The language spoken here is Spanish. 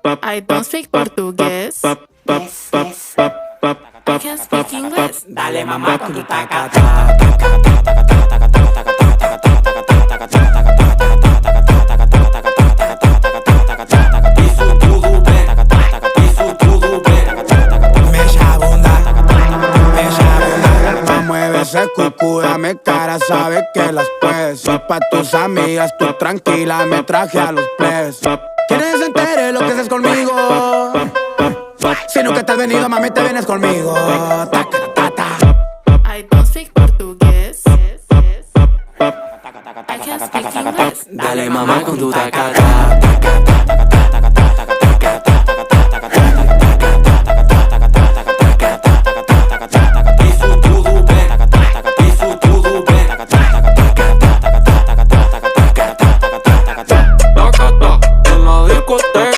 I don't speak portugués. I can speak English. Dale mamá con tu taca. Mueve ese cucú, dame cara, sabes que las puedes. Y pa' tus amigas, tú tranquila, me traje a los plebes. ¿Quieres que se entere lo que haces conmigo? Si nunca te has venido, mami, te vienes conmigo. I don't speak portugués. I can speak English. Dale mamá con tu taca.